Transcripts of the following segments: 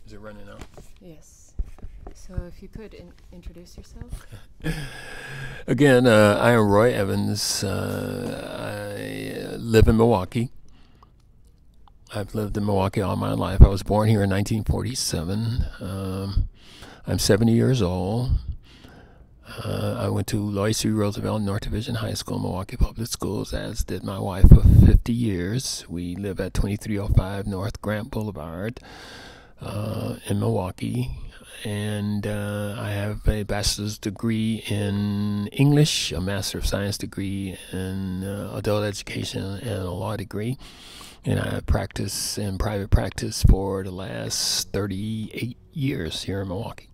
Is it running out? Yes. So if you could introduce yourself. Again, I am Roy Evans. I live in Milwaukee. I've lived in Milwaukee all my life. I was born here in 1947. I'm 70 years old. I went to Lois C. Roosevelt North Division High School, Milwaukee Public Schools, as did my wife of 50 years. We live at 2305 North Grant Boulevard in Milwaukee. And I have a bachelor's degree in English, a master of science degree in adult education, and a law degree. And I practice in private practice for the last 38 years here in Milwaukee.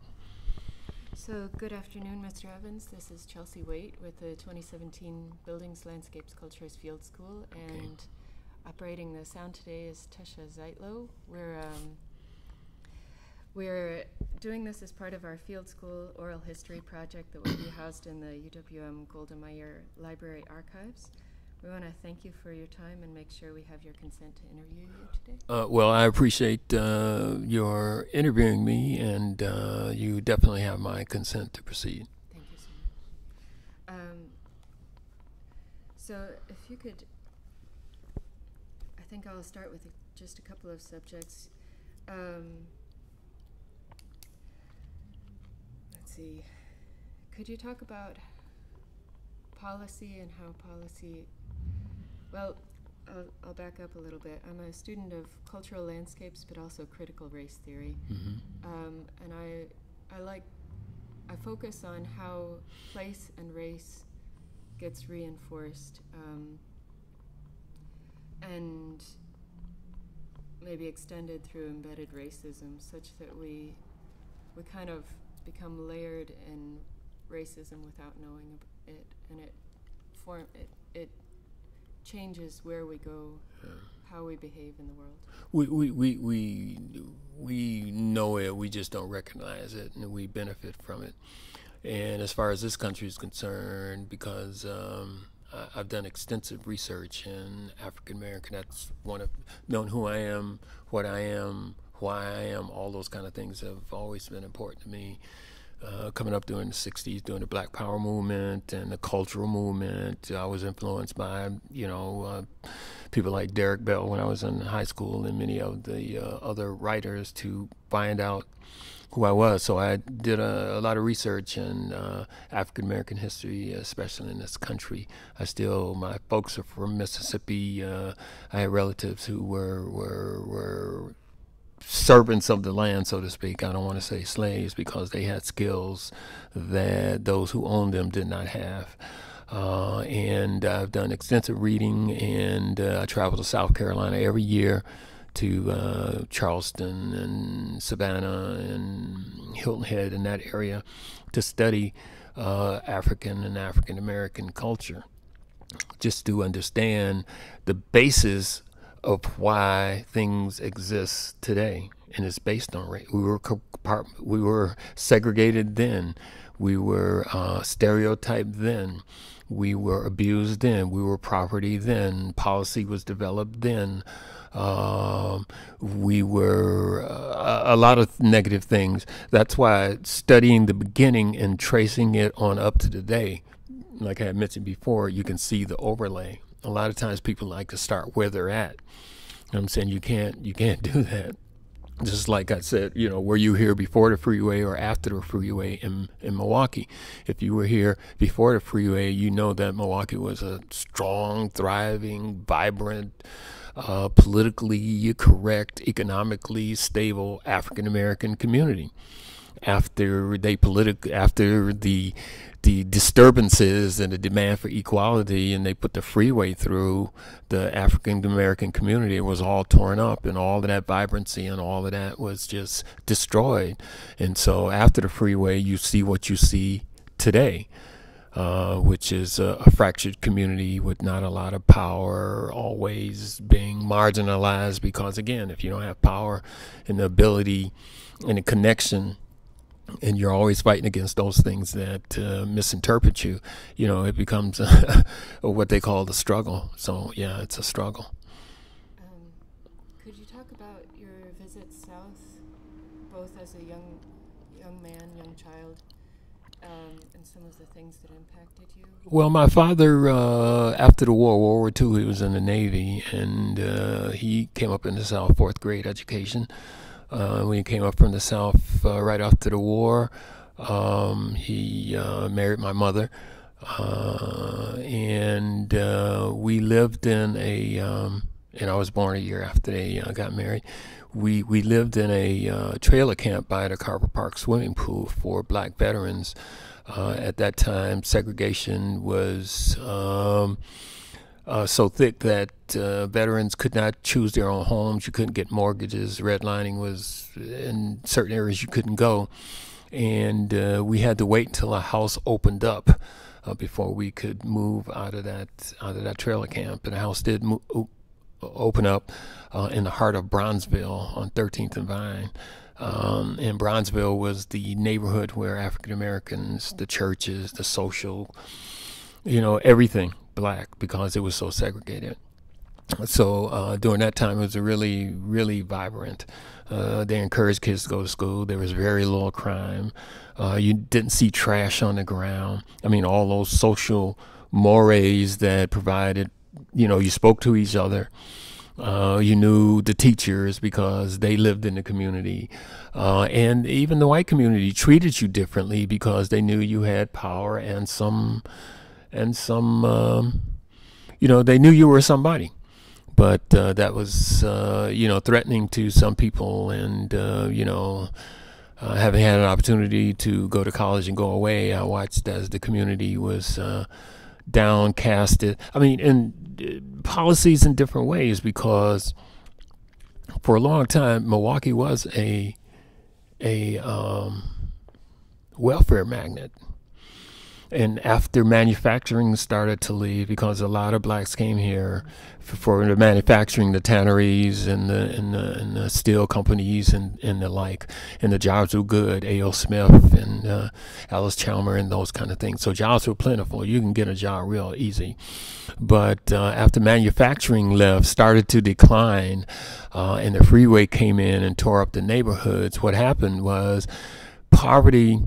So good afternoon, Mr. Evans. This is Chelsea Waite with the 2017 Buildings, Landscapes, Cultures Field School, and operating the sound today is Tesha Zeitlo. We're doing this as part of our field school oral history project that will be housed in the UWM Golda Meir Library Archives. We want to thank you for your time and make sure we have your consent to interview you today. Well, I appreciate your interviewing me, and you definitely have my consent to proceed. Thank you so much. So if you could, I think I'll start with just a couple of subjects. Let's see. Could you talk about policy and how policy... Well, I'll back up a little bit. I'm a student of cultural landscapes, but also critical race theory. And I focus on how place and race gets reinforced and maybe extended through embedded racism, such that we kind of become layered in racism without knowing it, and it changes where we go, how we behave in the world. We know it, we just don't recognize it, and we benefit from it. And as far as this country is concerned, because I've done extensive research in African American, that's one of knowing who I am, what I am, why I am, all those kind of things have always been important to me. Coming up during the 60s, during the Black Power movement and the cultural movement, I was influenced by, people like Derek Bell when I was in high school, and many of the other writers to find out who I was. So I did a lot of research in African American history, especially in this country. My folks are from Mississippi. I had relatives who were servants of the land, so to speak. I don't want to say slaves, because they had skills that those who owned them did not have. And I've done extensive reading, and I travel to South Carolina every year to Charleston and Savannah and Hilton Head in that area to study African and African American culture, just to understand the basis of why things exist today, and it's based on race. We were segregated then. We were stereotyped then. We were abused then. We were property then. Policy was developed then. We were a lot of negative things. That's why studying the beginning and tracing it on up to today, like I had mentioned before, you can see the overlay. A lot of times people like to start where they're at. I'm saying you can't do that. Just like I said, were you here before the freeway or after the freeway in Milwaukee? If you were here before the freeway, you know that Milwaukee was a strong, thriving, vibrant, politically correct, economically stable African American community. After the disturbances and the demand for equality, and they put the freeway through, the African American community was all torn up, and all of that vibrancy and all of that was just destroyed. And so after the freeway, you see what you see today, which is a fractured community with not a lot of power, always being marginalized, because again, if you don't have power and the ability and the connection, and you're always fighting against those things that misinterpret you, it becomes what they call the struggle. So yeah, it's a struggle. Could you talk about your visit south both as a young man, young child, and some of the things that impacted you? Well, my father, after the war, World War II, he was in the Navy, and he came up in the South, fourth grade education. When he came up from the South right after the war, he married my mother, and we lived in and I was born a year after they got married. We lived in a trailer camp by the Carver Park swimming pool for black veterans. At that time, segregation was so thick that veterans could not choose their own homes. You couldn't get mortgages. Redlining was in certain areas you couldn't go, and we had to wait until a house opened up before we could move out of that trailer camp. And the house did open up in the heart of Bronzeville on 13th and Vine. And Bronzeville was the neighborhood where African Americans, the churches, the social, everything black, because it was so segregated. So during that time, it was really, really vibrant. They encouraged kids to go to school. There was very little crime. You didn't see trash on the ground. I mean, all those social mores that provided, you spoke to each other. You knew the teachers because they lived in the community. And even the white community treated you differently because they knew you had power and some they knew you were somebody. But that was, threatening to some people. And, having had an opportunity to go to college and go away, I watched as the community was downcasted. I mean, in policies in different ways, because for a long time, Milwaukee was a welfare magnet. And after manufacturing started to leave, because a lot of blacks came here for the manufacturing, the tanneries and the steel companies and the like, and the jobs were good, A.O. Smith and Alice Chalmer and those kind of things. So jobs were plentiful. You can get a job real easy. But after manufacturing started to decline, and the freeway came in and tore up the neighborhoods, what happened was poverty,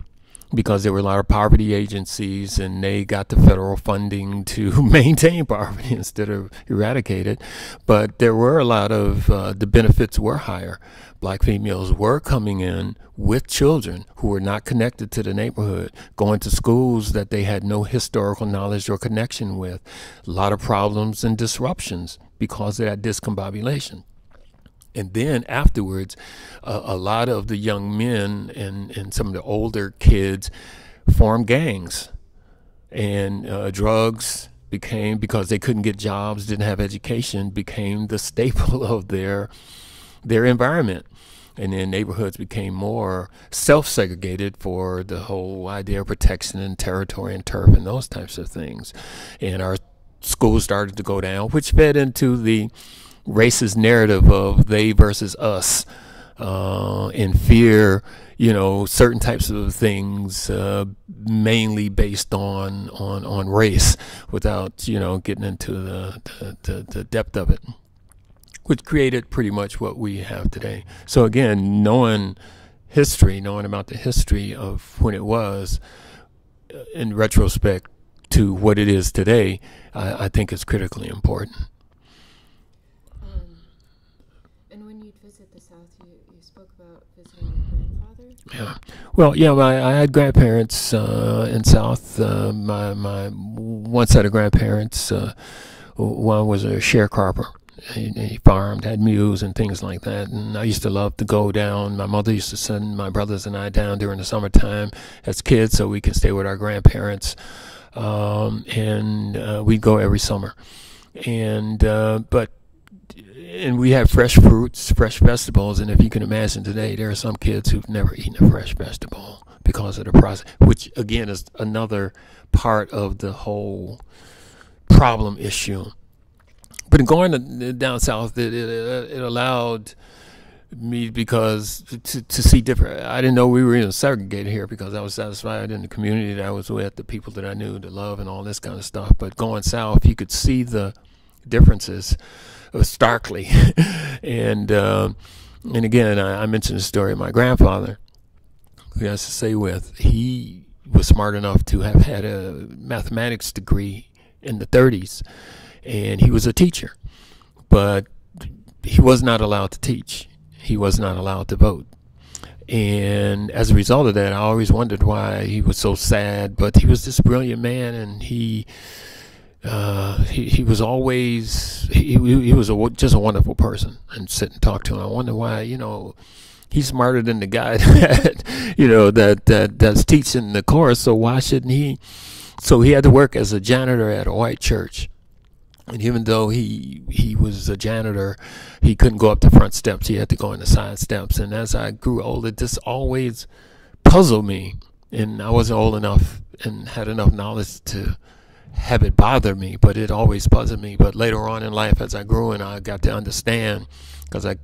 because there were a lot of poverty agencies and they got the federal funding to maintain poverty instead of eradicate it. But there were a lot of, the benefits were higher. Black females were coming in with children who were not connected to the neighborhood, going to schools that they had no historical knowledge or connection with. A lot of problems and disruptions because of that discombobulation. And then afterwards, a lot of the young men and some of the older kids formed gangs. And drugs became, because they couldn't get jobs, didn't have education, became the staple of their environment. And then neighborhoods became more self-segregated for the whole idea of protection and territory and turf and those types of things. And our schools started to go down, which fed into the racist narrative of they versus us, and fear, certain types of things, mainly based on race, without getting into the depth of it, which created pretty much what we have today. So again, knowing about the history of when it was, in retrospect to what it is today, I think is critically important. You spoke about visiting your grandfather? Yeah. Well, yeah, I had grandparents in South. My one set of grandparents, one was a sharecropper. He farmed, had mules and things like that. And I used to love to go down. My mother used to send my brothers and I down during the summertime as kids so we could stay with our grandparents. And we'd go every summer. And we had fresh fruits, fresh vegetables, and if you can imagine today, there are some kids who've never eaten a fresh vegetable because of the process, which again is another part of the whole problem issue. But going down south, it allowed me to see different. I didn't know we were even segregated here because I was satisfied in the community that I was with, the people that I knew, the love and all this kind of stuff. But going south, you could see the differences starkly. And And again, I mentioned the story of my grandfather, who has to say with. He was smart enough to have had a mathematics degree in the 30s, and he was a teacher, but he was not allowed to teach. He was not allowed to vote. And as a result of that, I always wondered why he was so sad. But he was this brilliant man, and he was always he was just a wonderful person. And sit and talk to him, I wonder why, he's smarter than the guy that's teaching the course. So why shouldn't he? So he had to work as a janitor at a white church. And even though he was a janitor, he couldn't go up the front steps. He had to go in the side steps. And as I grew older, this always puzzled me. And I wasn't old enough and had enough knowledge to have it bother me, but it always puzzled me. But later on in life, as I grew and I got to understand, because I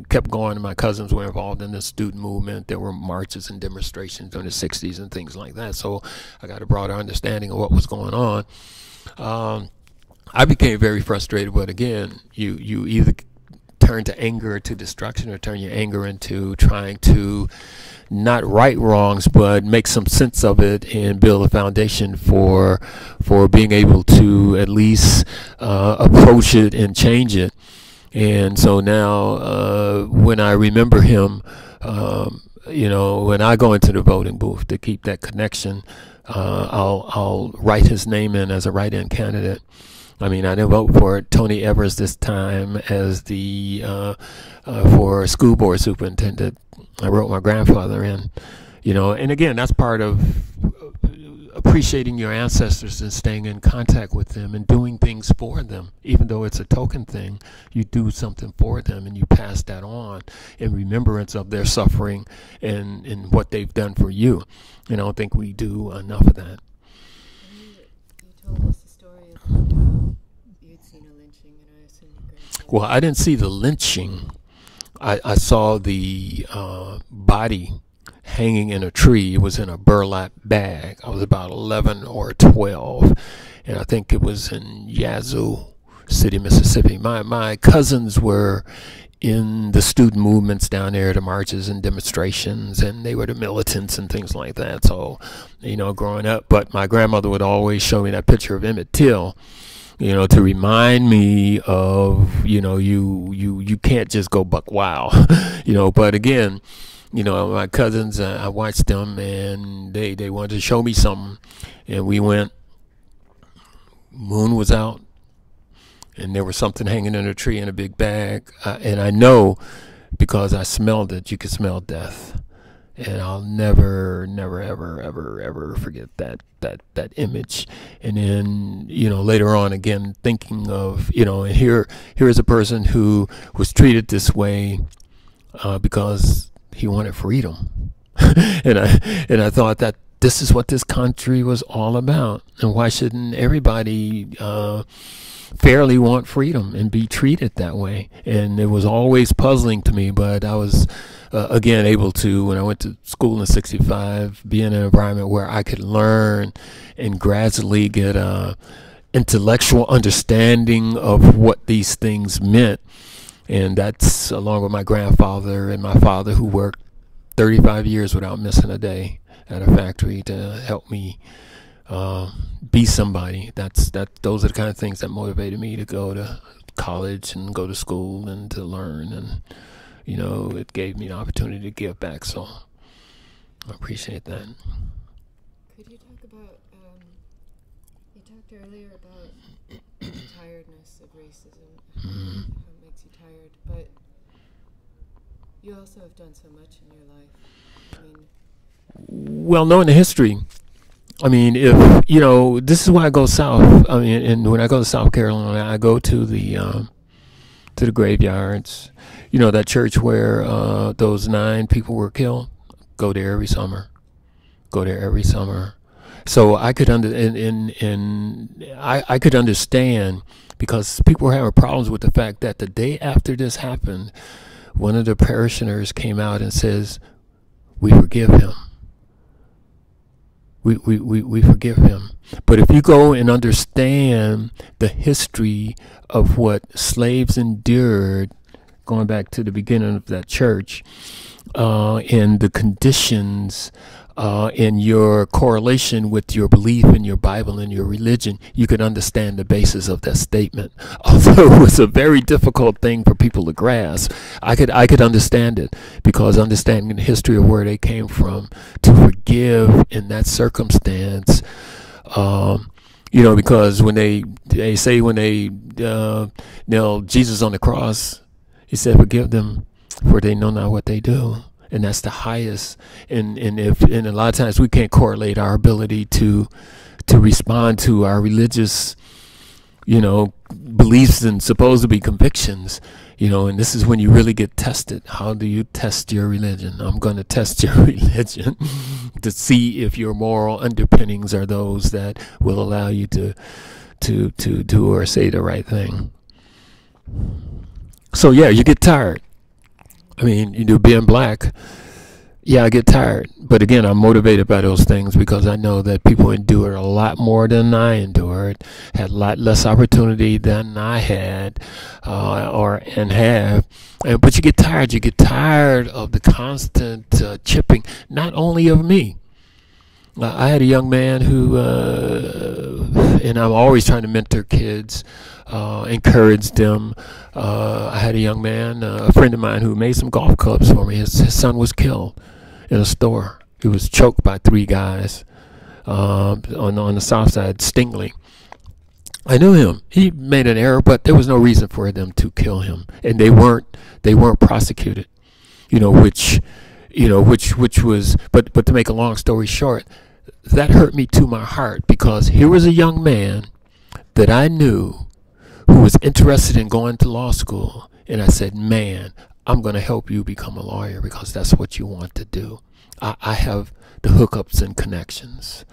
kept going, and my cousins were involved in the student movement. There were marches and demonstrations during the 60s and things like that. So I got a broader understanding of what was going on. I became very frustrated, but again, you either turn to anger to destruction, or turn your anger into trying to not right wrongs, but make some sense of it and build a foundation for being able to at least approach it and change it. And so now, when I remember him, when I go into the voting booth to keep that connection, I'll write his name in as a write-in candidate. I mean, I didn't vote for Tony Evers this time as for school board superintendent. I wrote my grandfather in, and again, that's part of appreciating your ancestors and staying in contact with them and doing things for them. Even though it's a token thing, you do something for them and you pass that on in remembrance of their suffering and what they've done for you. And I don't think we do enough of that. You told us the story of how you'd seen a lynching, and I assume your grandfather... Well, I didn't see the lynching. I saw the body hanging in a tree. It was in a burlap bag. I was about 11 or 12, and I think it was in Yazoo City, Mississippi. My cousins were in the student movements down there, the marches and demonstrations, and they were the militants and things like that. So, growing up, but my grandmother would always show me that picture of Emmett Till, to remind me of, you can't just go buck wild, but again, my cousins, I watched them, and they wanted to show me something, and we went. Moon was out, and there was something hanging in a tree in a big bag, and I know because I smelled it. You could smell death, and I'll never, ever, ever, ever forget that image. And then later on, again thinking of and here is a person who was treated this way because he wanted freedom, and I thought that this is what this country was all about, and why shouldn't everybody fairly want freedom and be treated that way? And it was always puzzling to me, but I was again able to, when I went to school in '65, be in an environment where I could learn and gradually get a intellectual understanding of what these things meant. And that's along with my grandfather and my father, who worked 35 years without missing a day at a factory to help me be somebody. Those are the kind of things that motivated me to go to college and go to school and to learn, and it gave me an opportunity to give back. So I appreciate that. Could you talk about? You talked earlier about the tiredness of racism, how it makes you tired, but you also have done so much in your life. I mean, well, knowing the history, I mean, if this is why I go south. I mean, and when I go to South Carolina, I go to the graveyards. That church where those 9 people were killed. Go there every summer. So I could I could understand, because people were having problems with the fact that the day after this happened, one of the parishioners came out and says, "We forgive him. We forgive him." But if you go and understand the history of what slaves endured going back to the beginning of that church, and the conditions in your correlation with your belief in your Bible and your religion, you could understand the basis of that statement. Although it was a very difficult thing for people to grasp, I could understand it, because understanding the history of where they came from, to forgive in that circumstance, because when they say when they nailed Jesus on the cross, he said, "Forgive them, for they know not what they do." And that's the highest. And a lot of times we can't correlate our ability to respond to our religious, beliefs and supposed to be convictions, and this is when you really get tested. How do you test your religion? I'm going to test your religion to see if your moral underpinnings are those that will allow you to do or say the right thing. So yeah, you get tired. I mean, being black, yeah, I get tired. But again, I'm motivated by those things because I know that people endured a lot more than I endured, had a lot less opportunity than I had, and have. But you get tired. You get tired of the constant chipping, not only of me. I had a young man who, and I'm always trying to mentor kids, encourage them. I had a young man, a friend of mine, who made some golf clubs for me. His son was killed in a store. He was choked by 3 guys on the south side, Stingley. I knew him. He made an error, but there was no reason for them to kill him, and they weren't prosecuted. Which was, but to make a long story short, that hurt me to my heart, because here was a young man that I knew who was interested in going to law school, and I said, "Man, I'm going to help you become a lawyer because that's what you want to do. I have the hookups and connections.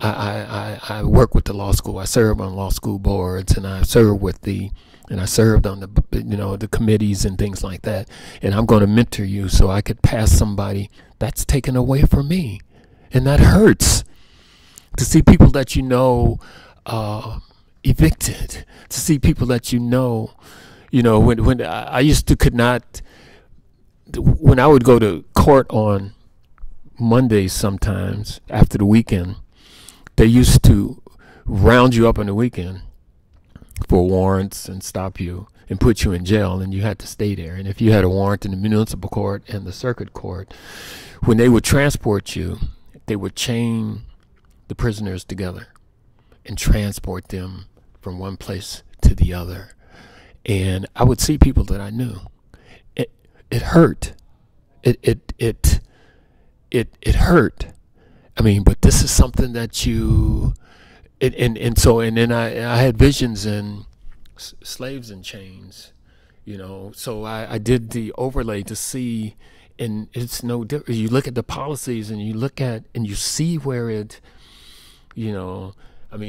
I work with the law school. I serve on law school boards, and I serve and I served on the committees and things like that. And I'm going to mentor you so I could pass somebody that's taken away from me." And that hurts, to see people that evicted, to see people that when I used to could not, when I would go to court on Mondays sometimes after the weekend, they used to round you up on the weekend for warrants and stop you and put you in jail, and you had to stay there. And if you had a warrant in the municipal court and the circuit court, when they would transport you, they would chain the prisoners together and transport them from one place to the other. And I would see people that I knew. It hurt. It hurt. I mean, but this is something that then I had visions in Slaves in Chains, so I did the overlay to see, and it's no different. You look at the policies and you see where it,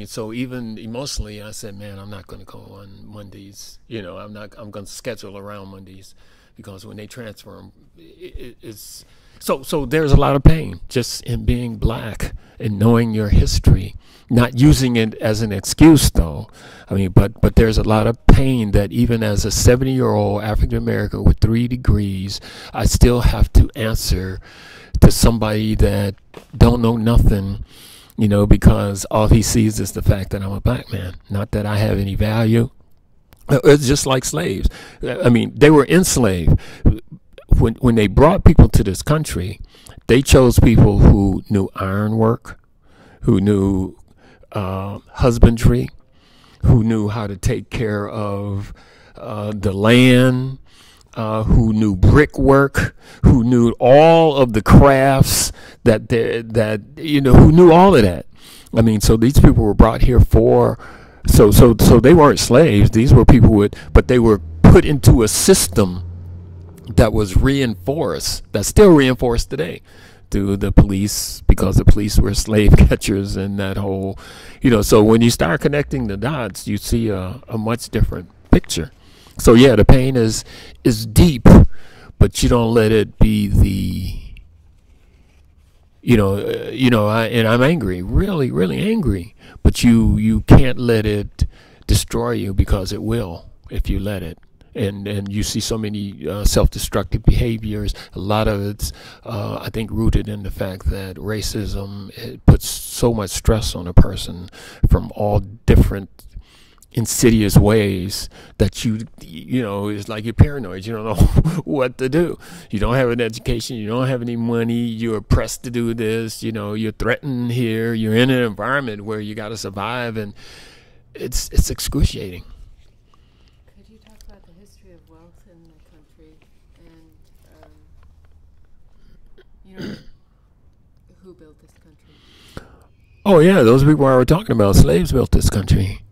so even emotionally, I said, man, I'm not going to go on Mondays. I'm going to schedule around Mondays, because when they transfer them, it's so there's a lot of pain just in being black and knowing your history, not using it as an excuse though. But there's a lot of pain that even as a 70-year-old African American with 3 degrees, I still have to answer to somebody that don't know nothing, because all he sees is the fact that I'm a black man, not that I have any value. It's just like slaves. They were enslaved. When they brought people to this country, they chose people who knew ironwork, who knew husbandry, who knew how to take care of the land, who knew brickwork, who knew all of the crafts who knew all of that. So these people were brought here so they weren't slaves. These were people but they were put into a system that was reinforced, that's still reinforced today through the police, because the police were slave catchers and that whole, so when you start connecting the dots, you see a much different picture. So yeah, the pain is deep, but you don't let it be and I'm angry, really, really angry, but you can't let it destroy you, because it will if you let it. And you see so many self-destructive behaviors. A lot of it's, I think, rooted in the fact that racism, it puts so much stress on a person from all different insidious ways that you know, it's like you're paranoid. You don't know what to do. You don't have an education. You don't have any money. You're pressed to do this. You know, you're threatened here. You're in an environment where you got to survive, and it's excruciating. Could you talk about the history of wealth in the country and, you know, who built this country? Oh yeah, those people I were talking about, slaves built this country.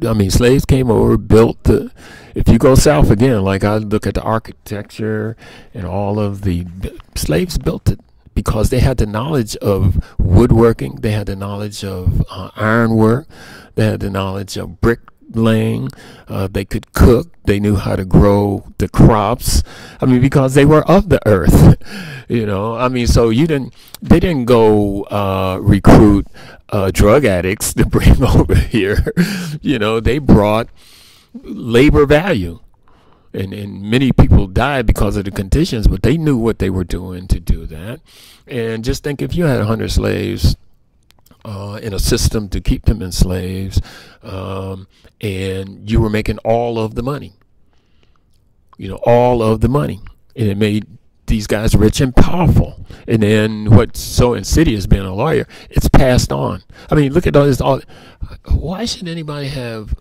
I mean, slaves came over, built the. If you go south again, like I look at the architecture and all of the slaves built it because they had the knowledge of woodworking, they had the knowledge of ironwork, they had the knowledge of bricklaying. They could cook. They knew how to grow the crops. I mean, because they were of the earth, you know. I mean, so they didn't go recruit drug addicts to bring over here. You know, they brought labor value. And many people died because of the conditions, but they knew what they were doing to do that. And just think, if you had 100 slaves in a system to keep them in slaves, and you were making all of the money, you know, all of the money, and it made these guys rich and powerful. And then what's so insidious, being a lawyer, it's passed on. I mean, look at all this. Why should anybody have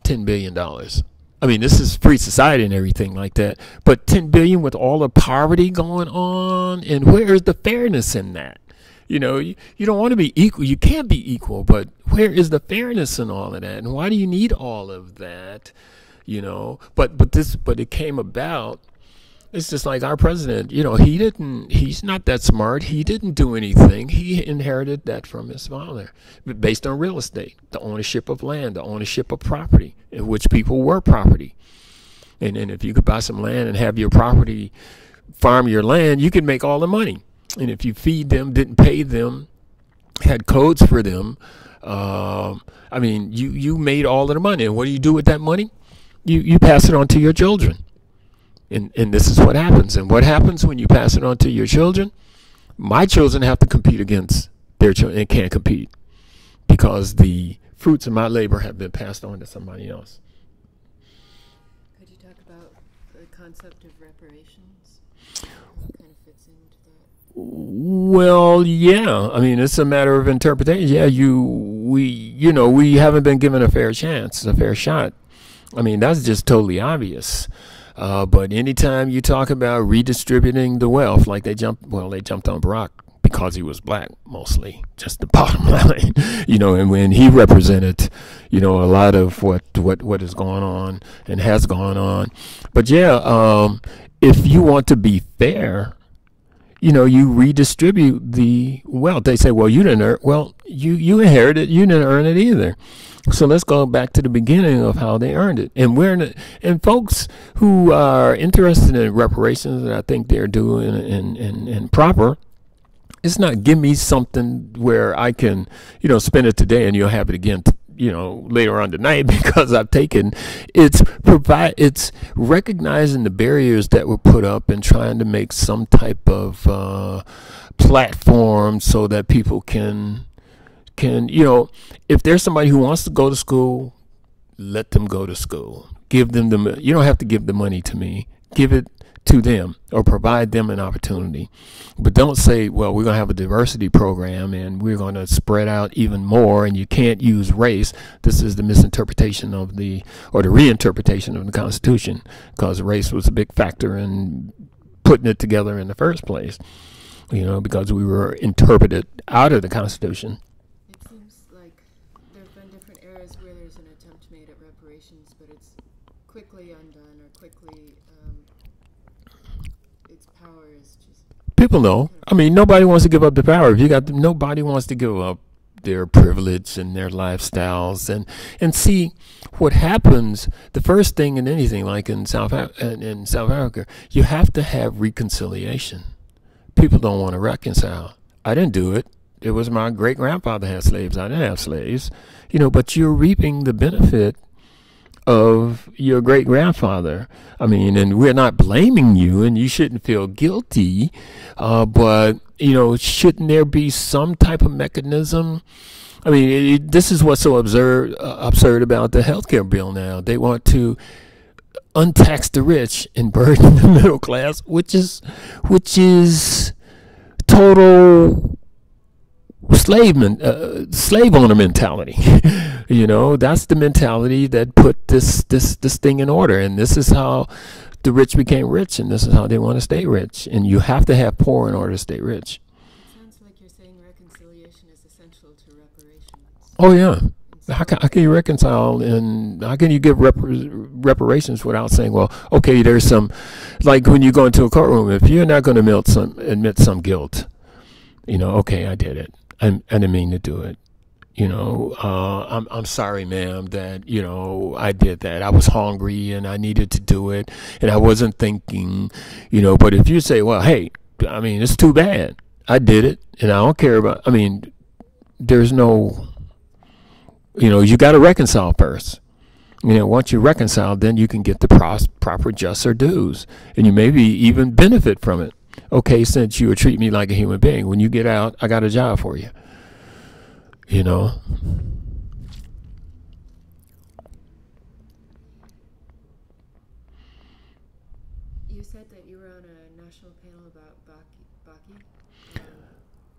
$10 billion? I mean, this is free society and everything like that, but 10 billion with all the poverty going on, and where is the fairness in that? You know, you don't want to be equal. You can't be equal, but where is the fairness in all of that? And why do you need all of that? You know, but it came about. It's just like our president, you know, he's not that smart. He didn't do anything. He inherited that from his father, based on real estate, the ownership of land, the ownership of property, in which people were property. And if you could buy some land and have your property, farm your land, you could make all the money. And if you feed them, didn't pay them, had codes for them, I mean, you made all of the money. And what do you do with that money? You pass it on to your children. And this is what happens. And what happens when you pass it on to your children? My children have to compete against their children and can't compete because the fruits of my labor have been passed on to somebody else. Could you talk about the concept of reparations? How it kind of fits into that? Well, yeah. I mean, it's a matter of interpretation. Yeah, we haven't been given a fair chance, a fair shot. I mean, that's just totally obvious. But anytime you talk about redistributing the wealth, like they jumped on Barack because he was black, mostly, just the bottom line, you know, and when he represented, you know, a lot of what is going on and has gone on. But yeah, if you want to be fair, you know, you redistribute the wealth. They say, well, you didn't earn, well, you inherited, you didn't earn it either. So let's go back to the beginning of how they earned it. And folks who are interested in reparations, and I think they're doing and proper, it's not give me something where I can, you know, spend it today and you'll have it again, you know, later on tonight because I've taken. It's recognizing the barriers that were put up and trying to make some type of platform so that people can, you know, if there's somebody who wants to go to school, let them go to school. Give them you don't have to give the money to me. Give it to them or provide them an opportunity. But don't say, well, we're going to have a diversity program and we're going to spread out even more and you can't use race. This is the misinterpretation or the reinterpretation of the Constitution, because race was a big factor in putting it together in the first place, you know, because we were interpreted out of the Constitution. Quickly undone or quickly its power is just people know. I mean, nobody wants to give up the power. Nobody wants to give up their privilege and their lifestyles and see what happens. The first thing in anything, like in South Africa, you have to have reconciliation. People don't want to reconcile. I didn't do it. It was my great grandfather had slaves. I didn't have slaves, you know. But you're reaping the benefit of your great grandfather. I mean, and we're not blaming you, and you shouldn't feel guilty, but shouldn't there be some type of mechanism? I mean, this is what's so absurd about the healthcare bill now. They want to untax the rich and burden the middle class, which is total slave owner mentality. That's the mentality that put this thing in order, and this is how the rich became rich, and this is how they want to stay rich. And you have to have poor in order to stay rich. It sounds like you're saying reconciliation is essential to reparations. Oh yeah. How can you reconcile, and how can you give reparations without saying, well, okay, there's some, like when you go into a courtroom, if you're not going to admit some guilt, okay, I did it. I didn't mean to do it. I'm sorry, ma'am, that, I did that. I was hungry and I needed to do it and I wasn't thinking, but if you say, well, hey, I mean, it's too bad. I did it and I don't care about, there's no, you got to reconcile first. Once you reconcile, then you can get the proper just or dues, and you maybe even benefit from it. Okay, since you would treat me like a human being, when you get out, I got a job for you. You said that you were on a national panel about Bakke,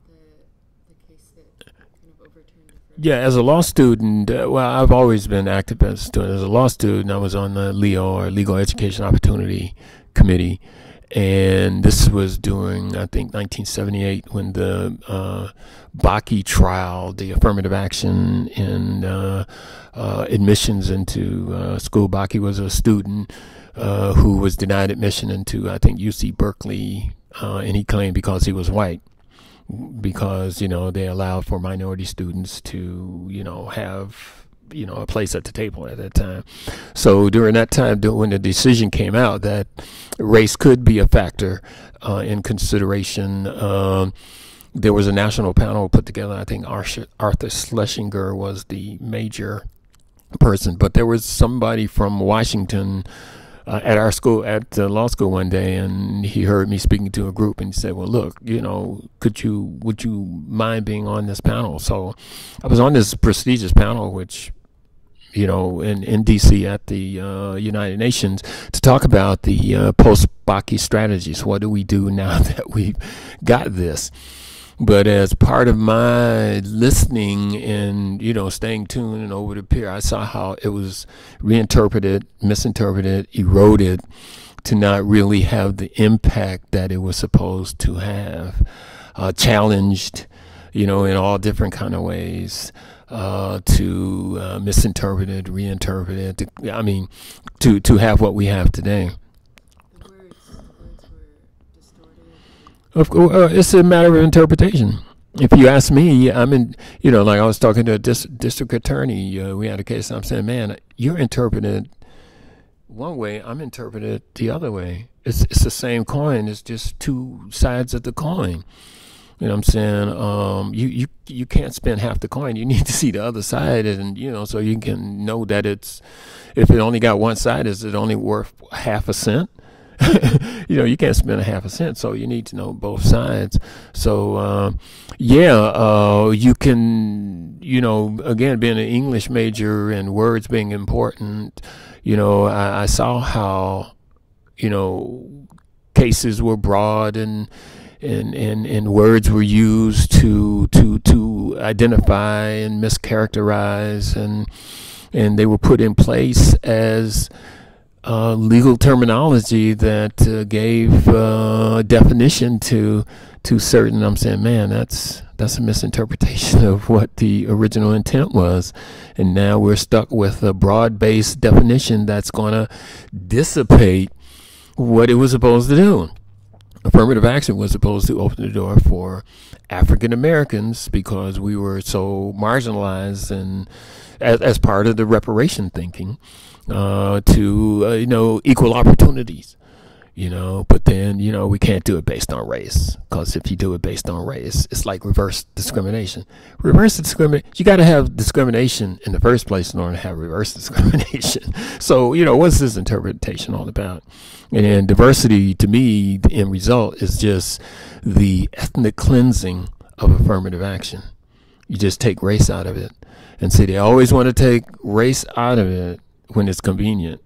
the case that kind of overturned the. Yeah, as a law student, I've always been active as a student. As a law student, I was on the LEO, or Legal Education Opportunity Committee, and this was during, I think, 1978, when the Bakke trial, the affirmative action in admissions into school. Bakke was a student who was denied admission into, I think, UC Berkeley, and he claimed because he was white, because they allowed for minority students to have a place at the table at that time. So during that time, when the decision came out that race could be a factor in consideration, there was a national panel put together. I think Arthur Schlesinger was the major person, but there was somebody from Washington at our school, at the law school one day, and he heard me speaking to a group, and he said, well, look, would you mind being on this panel? So I was on this prestigious panel, which, in D.C. at the United Nations, to talk about the post-Bakke strategies. What do we do now that we've got this? But as part of my listening and, staying tuned and over the pier, I saw how it was reinterpreted, misinterpreted, eroded to not really have the impact that it was supposed to have, challenged, in all different kind of ways, to misinterpret it, reinterpret it, to have what we have today. Of course, it's a matter of interpretation. If you ask me, like I was talking to a district attorney. We had a case. I'm saying, man, you're interpreted one way. I'm interpreted the other way. It's the same coin. It's just two sides of the coin. You know what I'm saying? You can't spend half the coin. You need to see the other side, and so you can know that if it only got one side, is it only worth half a cent? You can't spend a half a cent, so you need to know both sides. So, you can, again, being an English major and words being important, I saw how, cases were broad and words were used to identify and mischaracterize, and they were put in place as legal terminology that gave definition to certain. I'm saying, man, that's a misinterpretation of what the original intent was, and now we're stuck with a broad-based definition that's going to dissipate what it was supposed to do. Affirmative action was supposed to open the door for African Americans because we were so marginalized, and as part of the reparation thinking, to equal opportunities, But then, we can't do it based on race, because if you do it based on race, it's like reverse discrimination. Reverse discrimination, you got to have discrimination in the first place in order to have reverse discrimination. So, what's this interpretation all about? And then diversity, to me, the end result is just the ethnic cleansing of affirmative action. You just take race out of it. And see, they always want to take race out of it when it's convenient,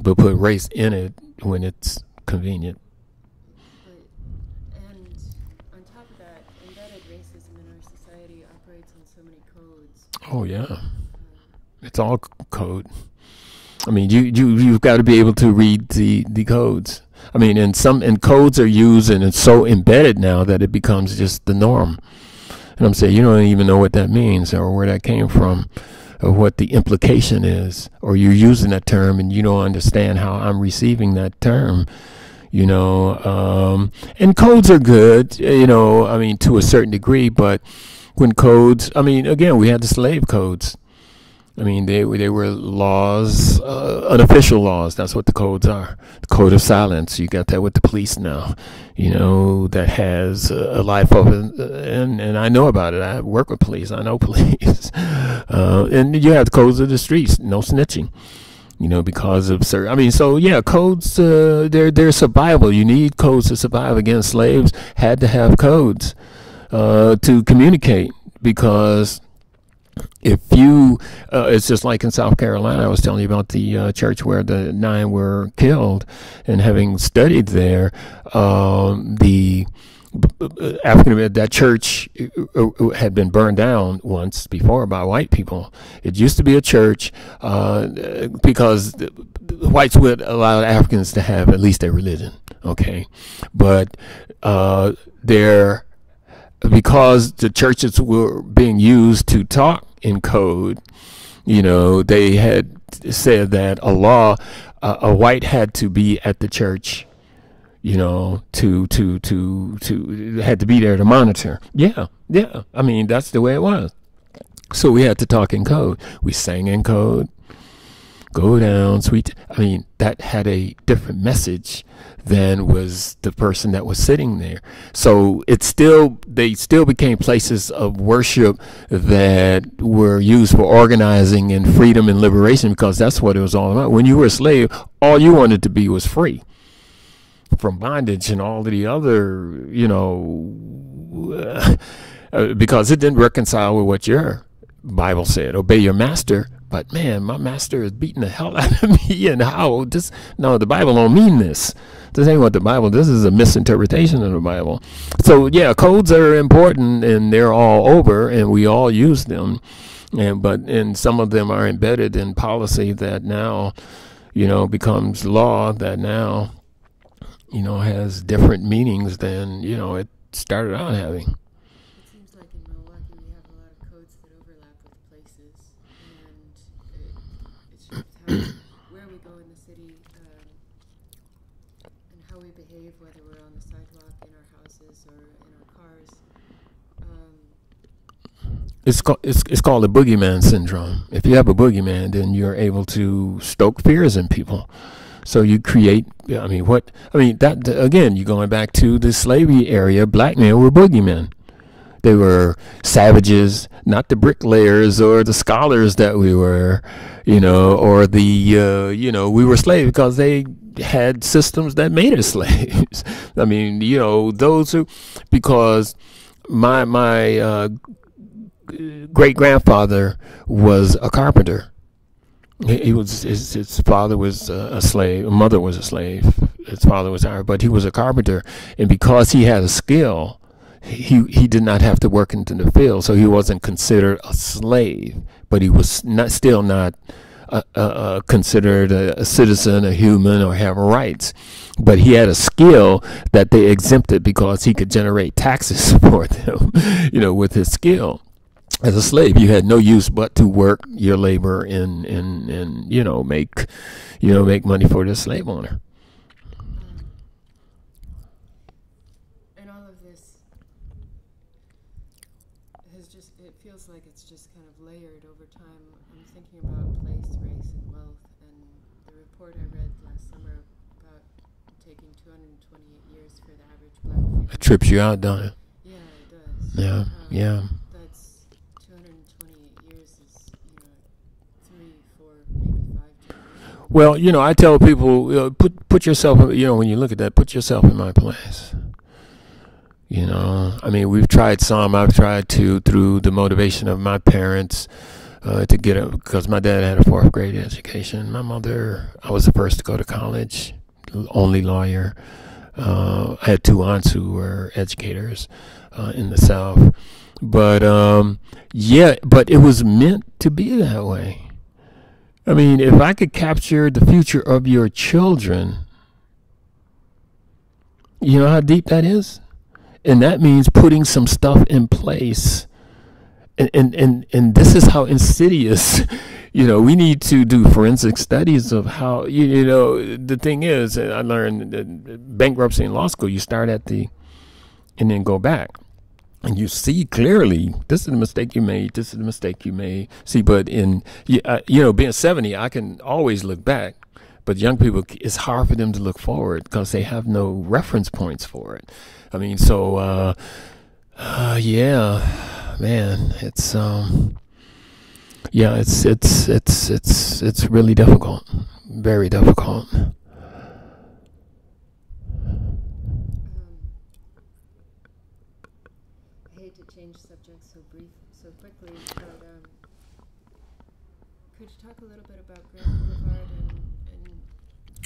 but put race in it when it's convenient. And on top of that, embedded racism in our society operates on so many codes. Oh yeah, it's all code. I mean, you've got to be able to read the codes. I mean, and codes are used, and it's so embedded now that it becomes just the norm. And I'm saying, you don't even know what that means or where that came from or what the implication is, or you're using that term and you don't understand how I'm receiving that term. And codes are good, to a certain degree, but when codes, again, we had the slave codes. They were laws, unofficial laws. That's what the codes are. The code of silence. You got that with the police now, that has a life of it. And I know about it. I work with police. I know police. And you have the codes of the streets. No snitching. Because of certain, codes, they're survival. You need codes to survive. Again, slaves had to have codes to communicate, because if you, it's just like in South Carolina. I was telling you about the church where the 9 were killed, and having studied there, the African, that church had been burned down once before by white people. It used to be a church because the whites would allow Africans to have at least their religion, okay, but because the churches were being used to talk in code, they had said that a white had to be at the church, to had to be there to monitor. Yeah. That's the way it was. So we had to talk in code. We sang in code. Go down, sweet. That had a different message than was the person that was sitting there. So they still became places of worship that were used for organizing and freedom and liberation, because that's what it was all about. When you were a slave, all you wanted to be was free from bondage and all of the other, because it didn't reconcile with what your Bible said. Obey your master. But man, my master is beating the hell out of me, and the Bible don't mean this. This ain't what the Bible, this is a misinterpretation of the Bible. So yeah, codes are important, and they're all over, and we all use them. And some of them are embedded in policy that now, becomes law, that now, has different meanings than, it started out having. It seems like in Milwaukee we have a lot of codes that overlap with places, and it's just where we go in the city, and how we behave, whether we're on the sidewalk, in our houses, or in our cars. It's called the boogeyman syndrome. If you have a boogeyman, then you're able to stoke fears in people. So you create, that again, you're going back to the slavery area. Black men were boogeymen. They were savages, not the bricklayers or the scholars that we were, or we were slaves because they had systems that made us slaves. Those who, because my great grandfather was a carpenter. He was his father was a slave. His mother was a slave. His father was Irish, but he was a carpenter, and because he had a skill, he did not have to work into the field, so he wasn't considered a slave. But he was still not considered a citizen, a human, or have rights. But he had a skill that they exempted because he could generate taxes for them, with his skill. As a slave, you had no use but to work your labor and make money for the slave owner. And all of this it feels like it's just kind of layered over time. I'm thinking about place, race, and wealth, and the report I read last summer about taking 228 years for the average black female. It trips you out, don't it? Yeah, it does. Yeah, yeah. That's 228 years is, 3, 4, maybe 5 generations. Well, I tell people, put yourself, when you look at that, put yourself in my place. I mean, we've tried some. I've tried to, through the motivation of my parents, to get up, because my dad had a 4th grade education. My mother, I was the first to go to college, only lawyer. I had 2 aunts who were educators in the South. But, but it was meant to be that way. I mean, if I could capture the future of your children, you know how deep that is? And that means putting some stuff in place. And this is how insidious, we need to do forensic studies of how, the thing is, I learned that bankruptcy in law school, you start and then go back. And you see clearly, this is the mistake you made, this is the mistake you made. See, but being 70, I can always look back. But young people, it's hard for them to look forward because they have no reference points for it. I mean, so, yeah, man, it's really difficult, very difficult. I hate to change subjects so quickly, but could you talk a little bit about Grand Boulevard and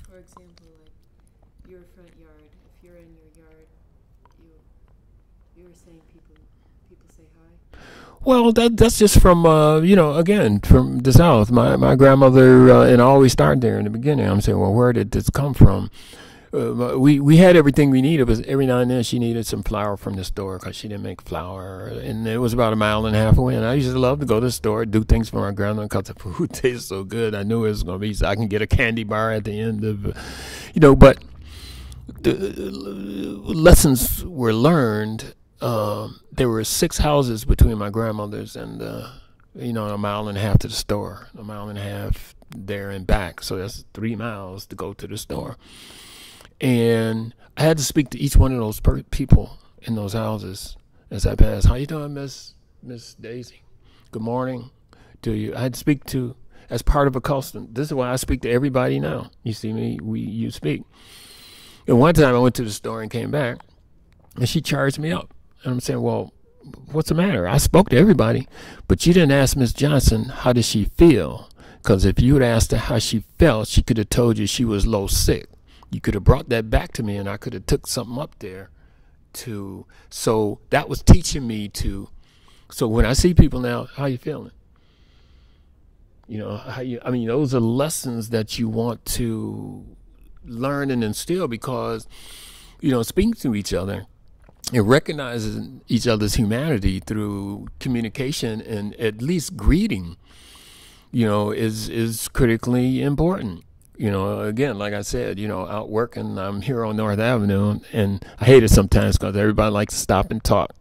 for example, like your front yard? If you're in your yard, you were saying people say hi. Well, that's just from again from the South. My grandmother and I always start there in the beginning. I'm saying, well, where did this come from? We had everything we needed, but every now and then she needed some flour from the store because she didn't make flour, and it was about 1.5 miles away. And I used to love to go to the store, do things for my grandmother because the food tastes so good. I knew it was going to be, so I can get a candy bar at the end of, But the lessons were learned. There were 6 houses between my grandmother's and 1.5 miles to the store, 1.5 miles there and back. So that's 3 miles to go to the store. And I had to speak to each one of those people in those houses as I passed. How you doing, Miss Daisy? Good morning to you. I had to speak to, as part of a custom. This is why I speak to everybody now. You see me, you speak. And one time I went to the store and came back, and she charged me up. And I'm saying, well, what's the matter? I spoke to everybody, but you didn't ask Miss Johnson how did she feel. Because if you had asked her how she felt, she could have told you she was low sick. You could have brought that back to me, and I could have took something up there so that was teaching me to, so when I see people now, how you feeling? Those are lessons that you want to learn and instill because, speaking to each other, it recognizes each other's humanity through communication, and at least greeting, is critically important. Again, like I said, out working, I'm here on North Avenue, and I hate it sometimes because everybody likes to stop and talk.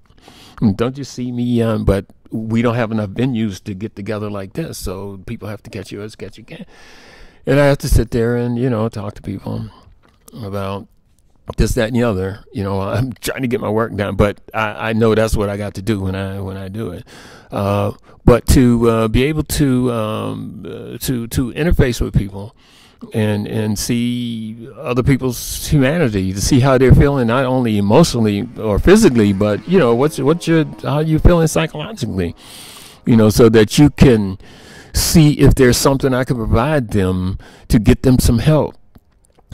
And don't you see me? But we don't have enough venues to get together like this, so people have to catch you as catch you can. And I have to sit there and, talk to people about this, that, and the other. I'm trying to get my work done, but I know that's what I got to do when I do it. But to be able to interface with people and see other people's humanity, to see how they're feeling, not only emotionally or physically, but how you feeling psychologically, so that you can see if there's something I can provide them to get them some help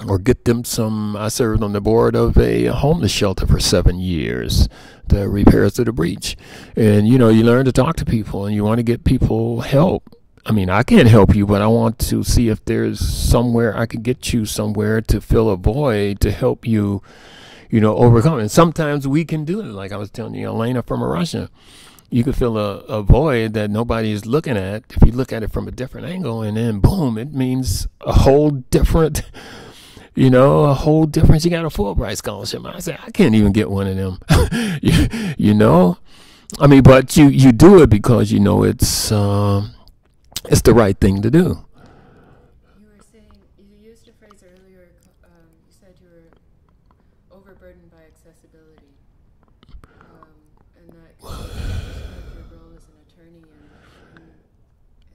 or get them some. I served on the board of a homeless shelter for 7 years, the repairs to the breach, and you learn to talk to people and you want to get people help. I mean, I can't help you, but I want to see if there's somewhere I could get you somewhere to fill a void to help you, overcome. And sometimes we can do it. Like I was telling you, Elena from Russia, you can fill a void that nobody is looking at if you look at it from a different angle, and then boom, it means a whole different, You got a Fulbright scholarship. I said, I can't even get one of them. But you do it because it's the right thing to do. You were saying, you used a phrase earlier, you said you were accessibility, and that described your role as an attorney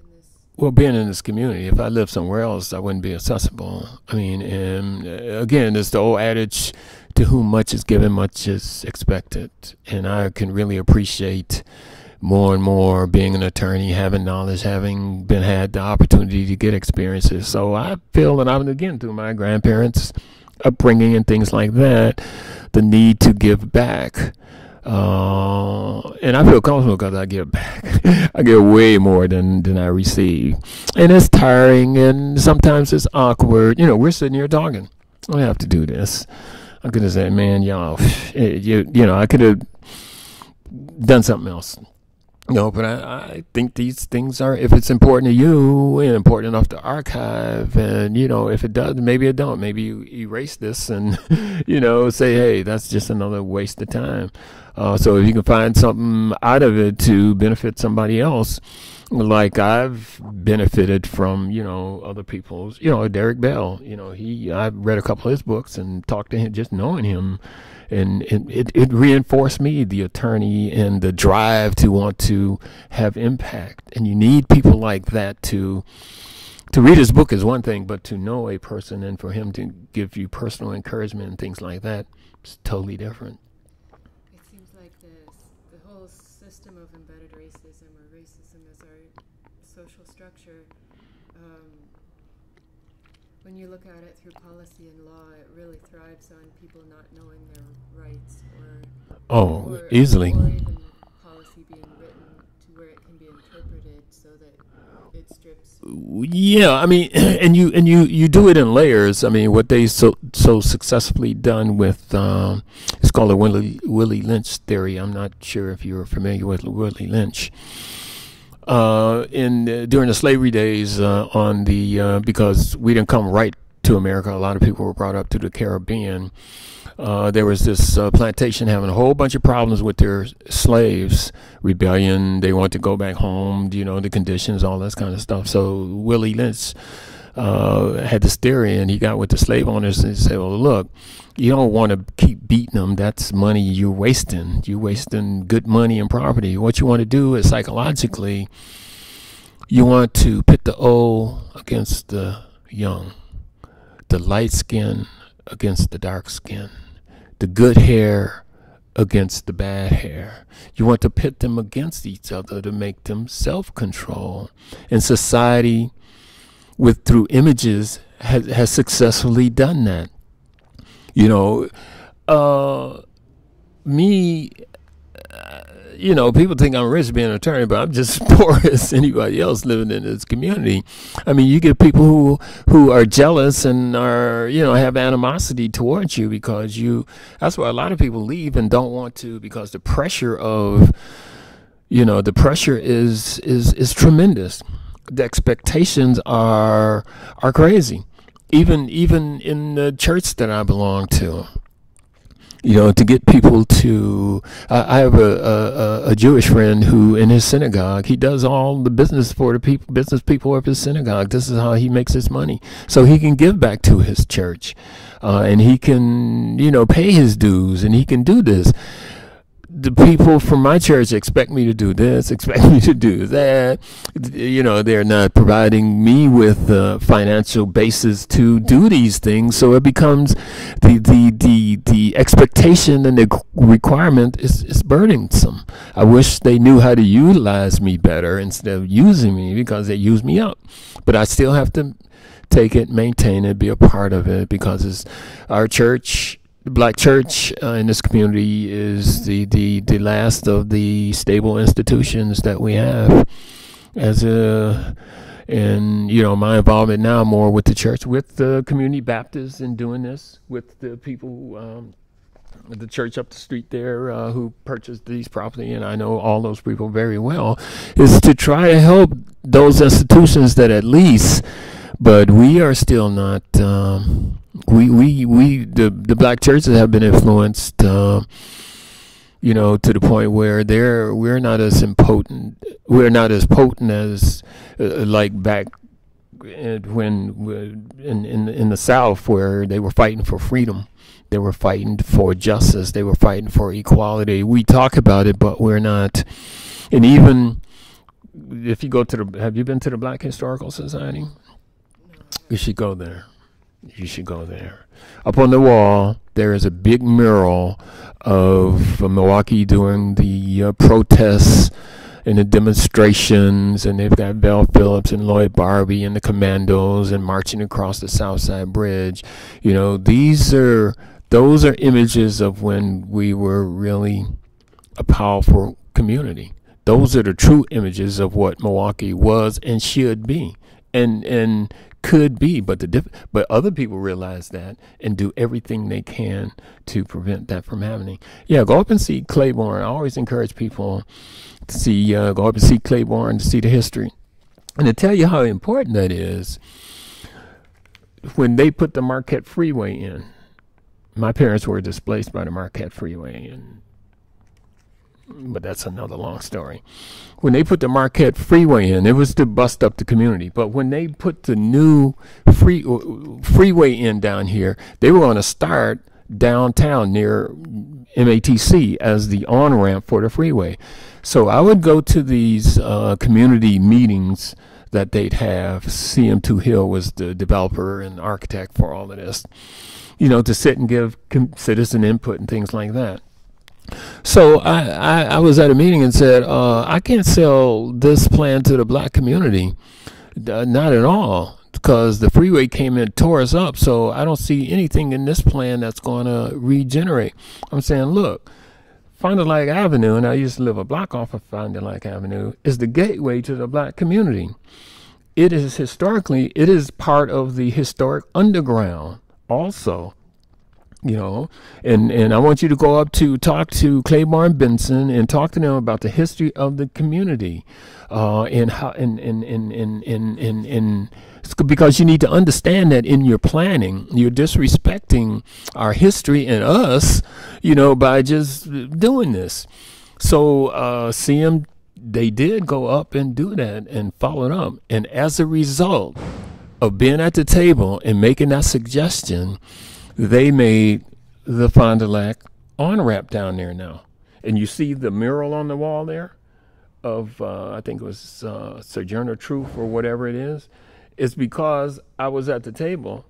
in this. Well, being in this community, if I lived somewhere else, I wouldn't be accessible. I mean, and again, it's the old adage, to whom much is given, much is expected. And I can really appreciate more and more being an attorney, having knowledge, having had the opportunity to get experiences. So I feel that I'm, again, through my grandparents' upbringing and things like that, the need to give back. And I feel comfortable because I give back. I give way more than I receive. And it's tiring, and sometimes it's awkward. You know, we're sitting here talking. I have to do this. I could have said, man, y'all, you know, I could have done something else. No, but I think these things are, if it's important to you and important enough to archive, and, you know, if it does, maybe it don't. Maybe you erase this and, you know, say, hey, that's just another waste of time. So if you can find something out of it to benefit somebody else, like I've benefited from, you know, other people's, you know, Derek Bell, you know, I've read a couple of his books and talked to him, just knowing him. And it reinforced me, the attorney, and the drive to want to have impact. And you need people like that to read his book is one thing, but to know a person and for him to give you personal encouragement and things like that is totally different. It seems like the whole system of embedded racism, or racism as our social structure, when you look at it through policy and law, it really thrives on people not knowing their rights, or easily. Or even policy being written to where it can be interpreted so that it strips. Yeah, I mean, and you do it in layers. I mean, what they so successfully done with it's called the Willie Lynch theory. I'm not sure if you're familiar with Willie Lynch. During the slavery days, because we didn't come right to America, a lot of people were brought up to the Caribbean. There was this plantation having a whole bunch of problems with their slaves, rebellion. They want to go back home, you know, the conditions, all that kind of stuff. So Willie Lynch had this theory, and he got with the slave owners and said, well, look, you don't want to keep beating them. That's money you're wasting. You're wasting good money and property. What you want to do is, psychologically, you want to pit the old against the young, the light skin against the dark skin, the good hair against the bad hair. You want to pit them against each other to make them self-control. And society, through images, has successfully done that. You know, you know, people think I'm rich being an attorney, but I'm just as poor as anybody else living in this community. I mean, you get people who are jealous and are, you know, have animosity towards you because that's why a lot of people leave and don't want to, because the pressure of, you know, the pressure is tremendous. The expectations are crazy. Even in the church that I belong to, you know, to get people to, I have a Jewish friend who, in his synagogue, he does all the business for the business people of his synagogue. This is how he makes his money, so he can give back to his church, and he can, you know, pay his dues, and he can do this. The people from my church expect me to do this, expect me to do that. You know, they're not providing me with the financial basis to do these things. So it becomes the expectation and the requirement is burdensome. I wish they knew how to utilize me better instead of using me, because they use me up. But I still have to take it, maintain it, be a part of it, because it's our church. The black church in this community is the last of the stable institutions that we have. And you know, my involvement now more with the church, with the Community Baptists, in doing this with the people, the church up the street there who purchased these property, and I know all those people very well, is to try to help those institutions that at least. But we are still not. The black churches have been influenced, you know, to the point where we're not as potent as like back when in the South, where they were fighting for freedom. They were fighting for justice. They were fighting for equality. We talk about it, but we're not. And even if you go to have you been to the Black Historical Society? You should go there. You should go there. Up on the wall, there is a big mural of Milwaukee during the protests and the demonstrations, and they've got Val Phillips and Lloyd Barbie and the Commandos and marching across the South Side Bridge. You know, those are images of when we were really a powerful community. Those are the true images of what Milwaukee was and should be, and could be. But but other people realize that and do everything they can to prevent that from happening. Yeah, go up and see Claiborne. I always encourage people to see, go up and see Claiborne, to see the history, and to tell you how important that is. When they put the Marquette Freeway in, my parents were displaced by the Marquette Freeway, but that's another long story. When they put the Marquette Freeway in, it was to bust up the community. But when they put the new freeway in down here, they were going to start downtown near MATC as the on-ramp for the freeway. So I would go to these community meetings that they'd have. CM2 Hill was the developer and architect for all of this, you know, to sit and give citizen input and things like that. So I was at a meeting and said, I can't sell this plan to the black community, not at all, because the freeway came in and tore us up. So I don't see anything in this plan that's going to regenerate. I'm saying, look, Fond du Lac Avenue, and I used to live a block off of Fond du Lac Avenue, is the gateway to the black community. It is historically, it is part of the historic underground also. You know, and I want you to go up to talk to Claiborne Benson and talk to them about the history of the community, and how because you need to understand that in your planning, you're disrespecting our history and us, you know, by just doing this. So CM, they did go up and do that and follow it up, and as a result of being at the table and making that suggestion, they made the Fond du Lac on-ramp down there now. And you see the mural on the wall there of, I think it was Sojourner Truth or whatever it is. It's because I was at the table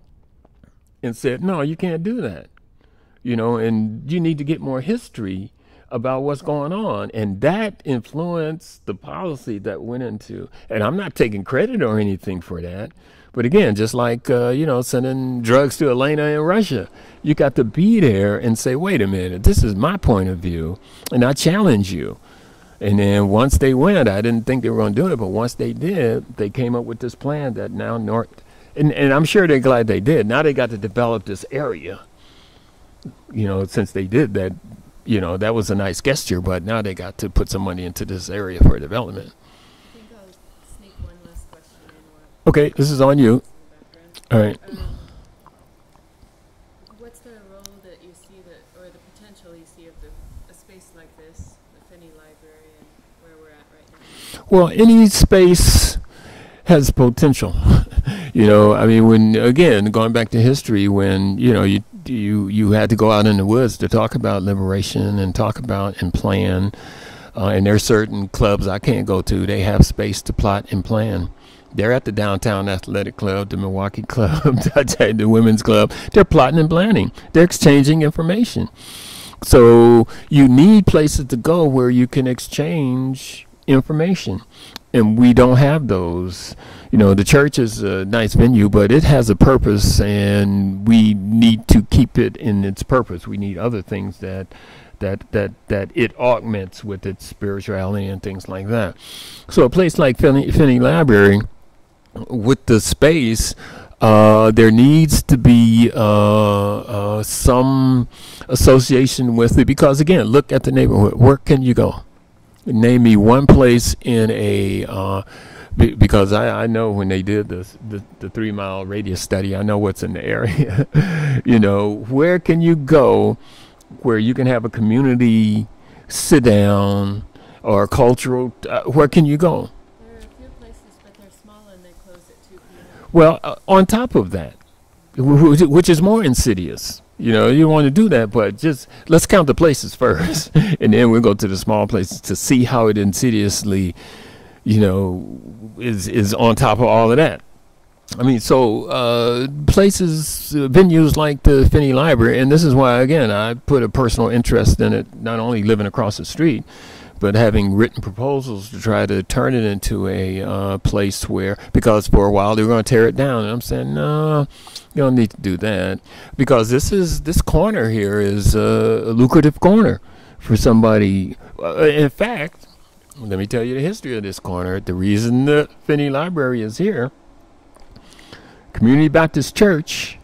and said, no, you can't do that. You know, and you need to get more history about what's going on. And that influenced the policy that went into, and I'm not taking credit or anything for that. But again, just like, you know, sending drugs to Elena in Russia, you got to be there and say, wait a minute, this is my point of view, and I challenge you. And then once they went, I didn't think they were going to do it, but once they did, they came up with this plan that now and I'm sure they're glad they did. Now they got to develop this area, you know, since they did that, you know, that was a nice gesture, but now they got to put some money into this area for development. Okay, this is on you. All right. What's the role that you see or the potential you see of a space like this, the Finney Library, and where we're at right now? Well, any space has potential. You know, I mean, when, again, going back to history, when, you know, you had to go out in the woods to talk about liberation and talk about and plan, and there are certain clubs I can't go to. They have space to plot and plan. They're at the Downtown Athletic Club, the Milwaukee Club, the Women's Club. They're plotting and planning. They're exchanging information. So you need places to go where you can exchange information. And we don't have those. You know, the church is a nice venue, but it has a purpose, and we need to keep it in its purpose. We need other things that it augments with its spirituality and things like that. So a place like Finney Library, with the space, there needs to be some association with it, because again, look at the neighborhood. Where can you go? Name me one place in a because I know when they did this, the 3 mile radius study, I know what's in the area. You know, where can you go where you can have a community sit down or cultural, where can you go? There are a few places, but they're small and they close at 2 p.m. Well, on top of that, which is more insidious, You know, you want to do that, but just let's count the places first, and then we'll go to the small places to see how it insidiously, you know, is on top of all of that. I mean, so places, venues like the Finney Library, and this is why, again, I put a personal interest in it, not only living across the street, but having written proposals to try to turn it into a place where, because for a while they were going to tear it down, and I'm saying, no, you don't need to do that, because this corner here is a lucrative corner for somebody. In fact, let me tell you the history of this corner. The reason the Finney Library is here, Community Baptist Church,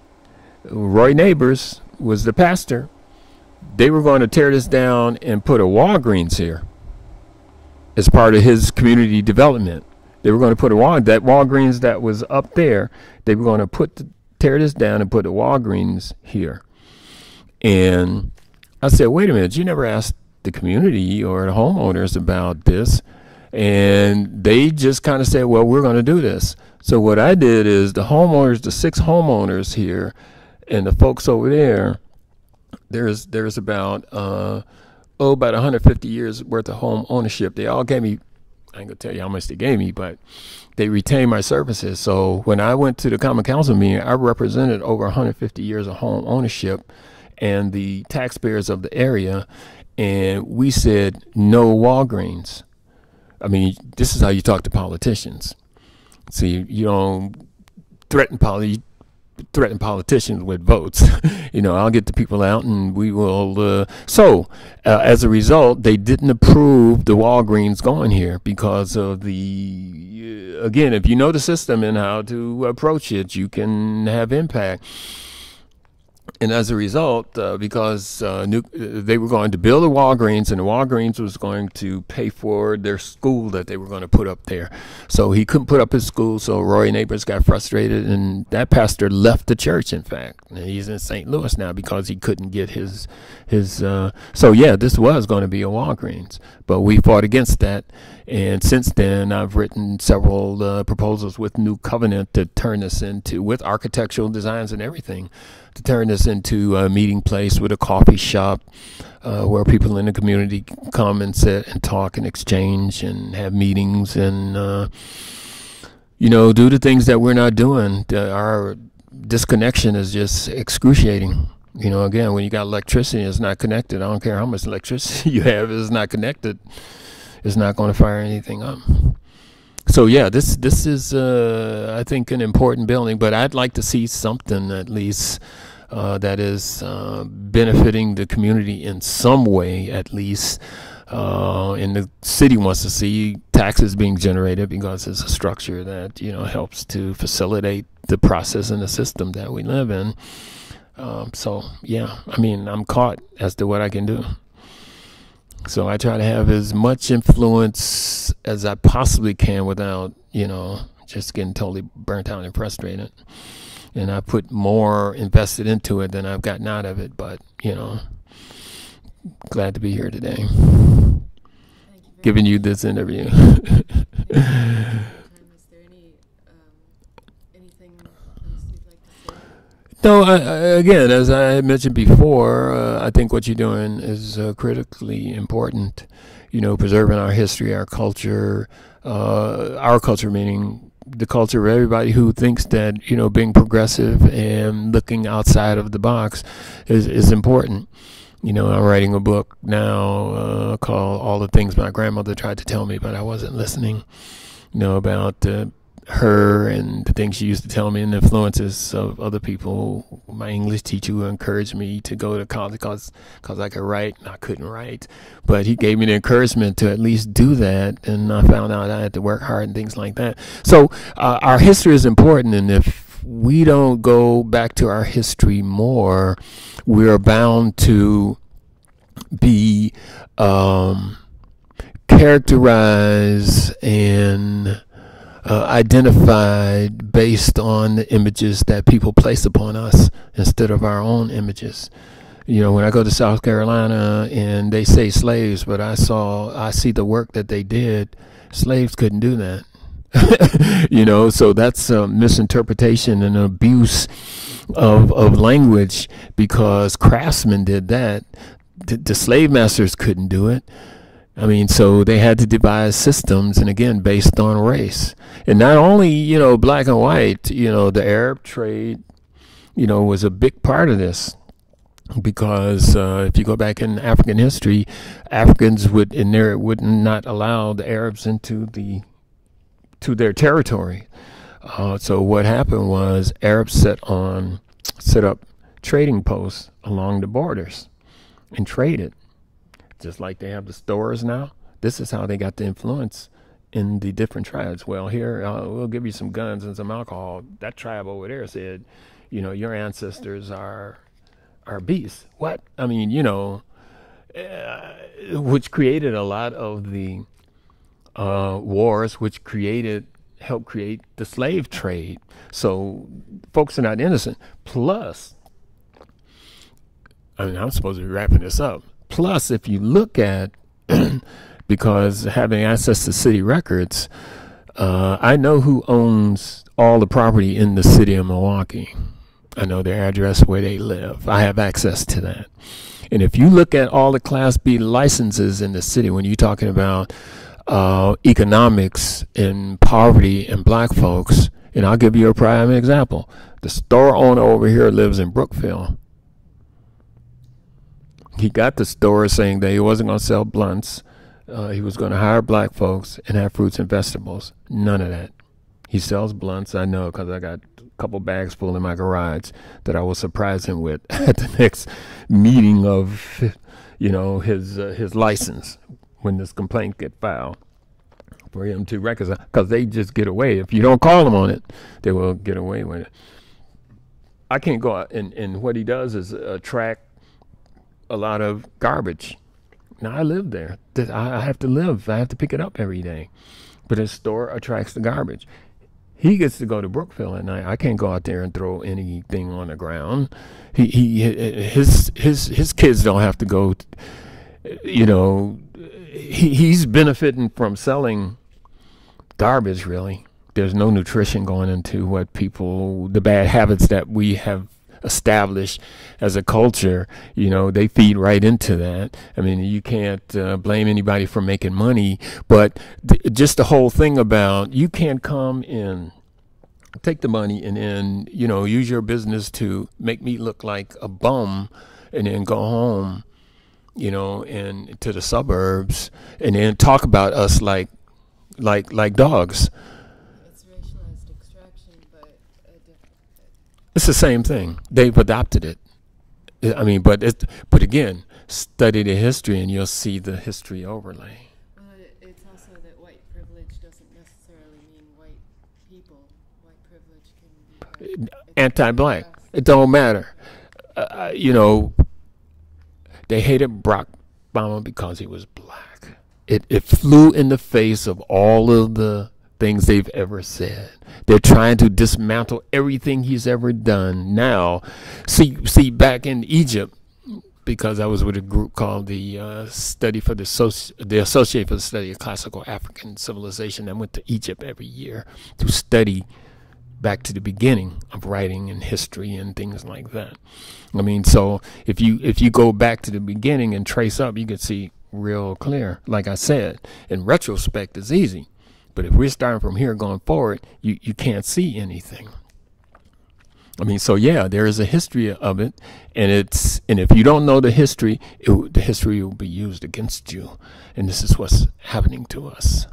Roy Neighbors was the pastor. They were going to tear this down and put a Walgreens here as part of his community development. They were going to put that Walgreens that was up there. They were going to tear this down and put a Walgreens here. And I said, wait a minute, you never asked the community or the homeowners about this. And they just kind of said, well, we're going to do this. So what I did is the 6 homeowners here and the folks over there, there's about 150 years worth of home ownership. They all gave me, I ain't gonna tell you how much they gave me, but they retained my services. So when I went to the Common Council meeting, I represented over 150 years of home ownership and the taxpayers of the area. And we said, no Walgreens. I mean, this is how you talk to politicians. See, you don't threaten politicians with votes. You know, I'll get the people out and we will. As a result, they didn't approve the Walgreens going here because of again, if you know the system and how to approach it, you can have impact. And as a result, because they were going to build a Walgreens, and the Walgreens was going to pay for their school that they were going to put up there. So he couldn't put up his school, so Roy Neighbors got frustrated, and that pastor left the church, in fact. And he's in St. Louis now because he couldn't get his so yeah, this was going to be a Walgreens. But we fought against that. And since then, I've written several proposals with New Covenant to turn this into, with architectural designs and everything, to turn this into a meeting place with a coffee shop where people in the community come and sit and talk and exchange and have meetings and, do the things that we're not doing. Our disconnection is just excruciating. You know, again, when you got electricity and it's not connected, I don't care how much electricity you have, it's not connected. It's not going to fire anything up. So yeah, this is I think an important building, but I'd like to see something at least that is benefiting the community in some way at least. And the city wants to see taxes being generated because it's a structure that helps to facilitate the process and the system that we live in. So yeah, I mean, I'm caught as to what I can do. So I try to have as much influence as I possibly can without, just getting totally burnt out and frustrated. And I put more invested into it than I've gotten out of it. But, glad to be here today, giving you this interview. Is there anything else you'd like to say? No, again, as I had mentioned before, I think what you're doing is critically important. Preserving our history, our culture meaning the culture of everybody who thinks that, being progressive and looking outside of the box is important. I'm writing a book now called All the Things My Grandmother Tried to Tell Me, but I wasn't listening, about her and the things she used to tell me and the influences of other people. My English teacher who encouraged me to go to college because I could write and I couldn't write, but he gave me the encouragement to at least do that, and I found out I had to work hard and things like that. So our history is important, and if we don't go back to our history more, we are bound to be characterized and identified based on the images that people place upon us instead of our own images. When I go to South Carolina and they say slaves, but I see the work that they did, slaves couldn't do that. So that's a misinterpretation and abuse of language because craftsmen did that. The slave masters couldn't do it. I mean, so they had to devise systems, and again, based on race. And not only, black and white, the Arab trade, was a big part of this. Because if you go back in African history, Africans would not allow the Arabs to their territory. So what happened was Arabs set up trading posts along the borders and traded, just like they have the stores now. This is how they got the influence in the different tribes. Well, here we'll give you some guns and some alcohol. That tribe over there said, your ancestors are beasts. What? I mean, which created a lot of the wars, which helped create the slave trade. So folks are not innocent. Plus, I mean, I'm supposed to be wrapping this up. Plus, if you look at, because having access to city records, I know who owns all the property in the city of Milwaukee. I know their address, where they live. I have access to that. And if you look at all the Class B licenses in the city, when you're talking about economics and poverty and black folks, and I'll give you a prime example. The store owner over here lives in Brookfield. He got the store saying that he wasn't going to sell blunts. He was going to hire black folks and have fruits and vegetables. None of that. He sells blunts, I know, because I got couple bags full in my garage that I will surprise him with at the next meeting of, his license when this complaint get filed for him to reconcile, because they just get away. If you don't call them on it, they will get away with it. I can't go out, and what he does is attract a lot of garbage. Now, I live there. I have to live. I have to pick it up every day. But his store attracts the garbage. He gets to go to Brookfield at night. I can't go out there and throw anything on the ground. His kids don't have to go. He's benefiting from selling garbage. Really, there's no nutrition going into the bad habits that we have established as a culture. They feed right into that. I mean, you can't blame anybody for making money, but just the whole thing about you can't come in, take the money, and then use your business to make me look like a bum, and then go home, and to the suburbs, and then talk about us like dogs. It's racialized extraction, but it's the same thing. They've adopted it. I mean, but again, study the history and you'll see the history overlay. Well, it's also that white privilege doesn't necessarily mean white people. White privilege can be anti-black. It don't matter. They hated Barack Obama because he was black. It flew in the face of all of the things they've ever said. They're trying to dismantle everything he's ever done. Now, see, back in Egypt, because I was with a group called the Association for the Study of Classical African Civilization. I went to Egypt every year to study back to the beginning of writing and history and things like that. I mean, so if you go back to the beginning and trace up, you can see real clear. Like I said, in retrospect, it's easy. But if we're starting from here going forward, you can't see anything. I mean, so yeah, there is a history of it, and if you don't know the history, the history will be used against you, and this is what's happening to us,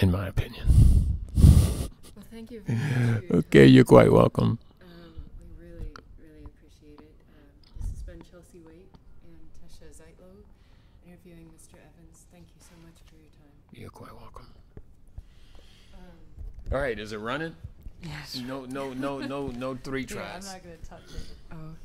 in my opinion. Well, thank you very much. Okay, you're quite welcome. We really, really appreciate it. This has been Chelsea Waite and Tesha Zeitlow interviewing Mr. Evans. Thank you so much for your time. You're quite welcome. All right, is it running? Yes. No 3 tries. Yeah, I'm not going to touch it. Oh.